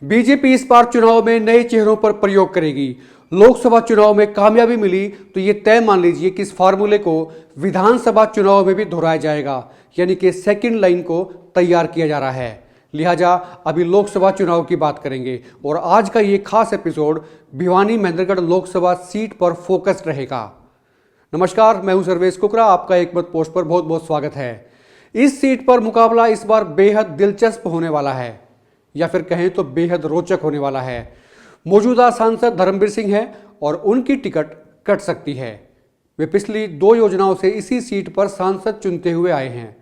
BJP इस बार चुनाव में नए चेहरों पर प्रयोग करेगी। लोकसभा चुनाव में कामयाबी मिली तो ये तय मान लीजिए कि इस फार्मूले को विधानसभा चुनाव में भी दोहराया जाएगा, यानी कि सेकंड लाइन को तैयार किया जा रहा है। लिहाजा अभी लोकसभा चुनाव की बात करेंगे और आज का ये खास एपिसोड भिवानी महेंद्रगढ़ लोकसभा सीट पर फोकस्ड रहेगा। नमस्कार, मैं हूं सर्वेश कुकरा, आपका एक मत पोस्ट पर बहुत बहुत स्वागत है। इस सीट पर मुकाबला इस बार बेहद दिलचस्प होने वाला है, या फिर कहें तो बेहद रोचक होने वाला है। मौजूदा सांसद धर्मवीर सिंह है और उनकी टिकट कट सकती है। वे पिछली 2 योजनाओं से इसी सीट पर सांसद चुनते हुए आए हैं।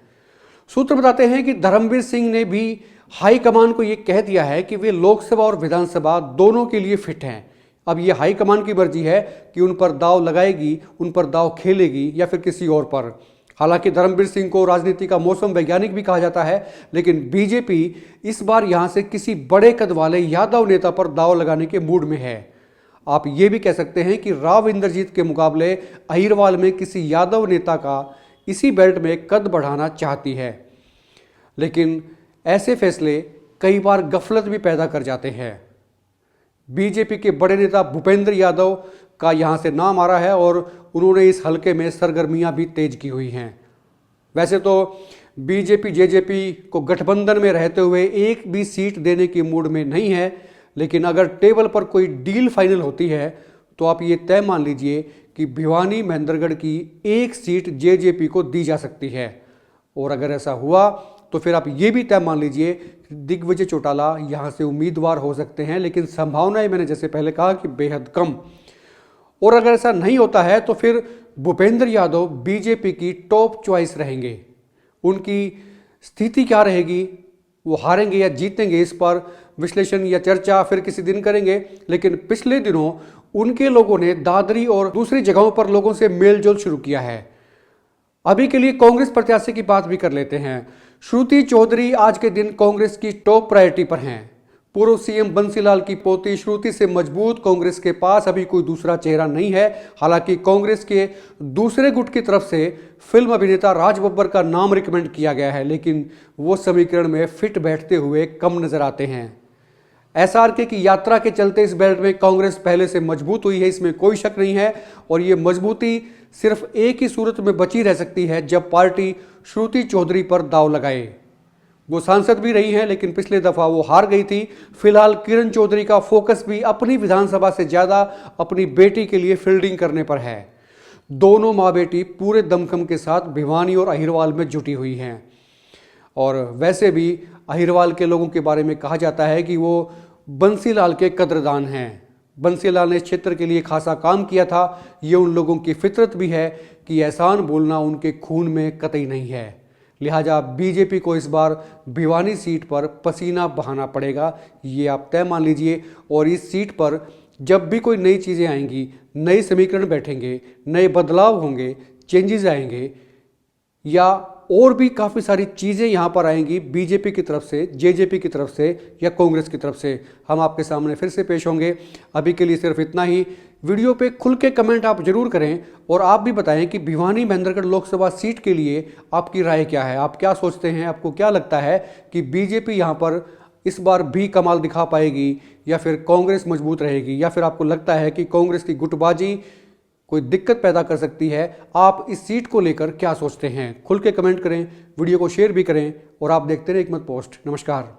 सूत्र बताते हैं कि धर्मवीर सिंह ने भी हाईकमान को यह कह दिया है कि वे लोकसभा और विधानसभा दोनों के लिए फिट हैं। अब यह हाईकमान की मर्जी है कि उन पर दाव लगाएगी, उन पर दाव खेलेगी या फिर किसी और पर। हालांकि धर्मवीर सिंह को राजनीति का मौसम वैज्ञानिक भी कहा जाता है, लेकिन बीजेपी इस बार यहां से किसी बड़े कद वाले यादव नेता पर दाव लगाने के मूड में है। आप ये भी कह सकते हैं कि राव इंद्रजीत के मुकाबले अहिरवाल में किसी यादव नेता का इसी बेल्ट में कद बढ़ाना चाहती है। लेकिन ऐसे फैसले कई बार गफलत भी पैदा कर जाते हैं। बीजेपी के बड़े नेता भूपेंद्र यादव का यहां से नाम आ रहा है और उन्होंने इस हलके में सरगर्मियां भी तेज की हुई हैं। वैसे तो बीजेपी जेजेपी को गठबंधन में रहते हुए एक भी सीट देने की मूड में नहीं है, लेकिन अगर टेबल पर कोई डील फाइनल होती है तो आप ये तय मान लीजिए कि भिवानी महेंद्रगढ़ की एक सीट जेजेपी को दी जा सकती है। और अगर ऐसा हुआ तो फिर आप ये भी तय मान लीजिए कि दिग्विजय चौटाला यहाँ से उम्मीदवार हो सकते हैं, लेकिन संभावनाएं मैंने जैसे पहले कहा कि बेहद कम। और अगर ऐसा नहीं होता है तो फिर भूपेंद्र यादव बीजेपी की टॉप चॉइस रहेंगे। उनकी स्थिति क्या रहेगी, वो हारेंगे या जीतेंगे, इस पर विश्लेषण या चर्चा फिर किसी दिन करेंगे। लेकिन पिछले दिनों उनके लोगों ने दादरी और दूसरी जगहों पर लोगों से मेलजोल शुरू किया है। अभी के लिए कांग्रेस प्रत्याशी की बात भी कर लेते हैं। श्रुति चौधरी आज के दिन कांग्रेस की टॉप प्रायोरिटी पर हैं। पूर्व सीएम बंसीलाल की पोती श्रुति से मजबूत कांग्रेस के पास अभी कोई दूसरा चेहरा नहीं है। हालांकि कांग्रेस के दूसरे गुट की तरफ से फिल्म अभिनेता राज बब्बर का नाम रिकमेंड किया गया है, लेकिन वो समीकरण में फिट बैठते हुए कम नजर आते हैं। एसआरके की यात्रा के चलते इस बेल्ट में कांग्रेस पहले से मजबूत हुई है, इसमें कोई शक नहीं है। और ये मजबूती सिर्फ एक ही सूरत में बची रह सकती है, जब पार्टी श्रुति चौधरी पर दाव लगाए। वो सांसद भी रही हैं, लेकिन पिछले दफा वो हार गई थी। फिलहाल किरण चौधरी का फोकस भी अपनी विधानसभा से ज्यादा अपनी बेटी के लिए फील्डिंग करने पर है। दोनों माँ बेटी पूरे दमखम के साथ भिवानी और अहिरवाल में जुटी हुई हैं। और वैसे भी अहिरवाल के लोगों के बारे में कहा जाता है कि वो बंसीलाल के कद्रदान हैं। बंसीलाल ने इस क्षेत्र के लिए खासा काम किया था। ये उन लोगों की फितरत भी है कि एहसान बोलना उनके खून में कतई नहीं है। लिहाजा बीजेपी को इस बार भिवानी सीट पर पसीना बहाना पड़ेगा, ये आप तय मान लीजिए। और इस सीट पर जब भी कोई नई चीज़ें आएंगी, नए समीकरण बैठेंगे, नए बदलाव होंगे, चेंजेस आएंगे, या और भी काफ़ी सारी चीज़ें यहाँ पर आएंगी बीजेपी की तरफ से, जेजेपी की तरफ से या कांग्रेस की तरफ से, हम आपके सामने फिर से पेश होंगे। अभी के लिए सिर्फ इतना ही। वीडियो पे खुल के कमेंट आप जरूर करें और आप भी बताएं कि भिवानी महेंद्रगढ़ लोकसभा सीट के लिए आपकी राय क्या है, आप क्या सोचते हैं। आपको क्या लगता है कि बीजेपी यहाँ पर इस बार भी कमाल दिखा पाएगी या फिर कांग्रेस मजबूत रहेगी, या फिर आपको लगता है कि कांग्रेस की गुटबाजी कोई दिक्कत पैदा कर सकती है। आप इस सीट को लेकर क्या सोचते हैं, खुल के कमेंट करें, वीडियो को शेयर भी करें और आप देखते रहे एक मत पोस्ट। नमस्कार।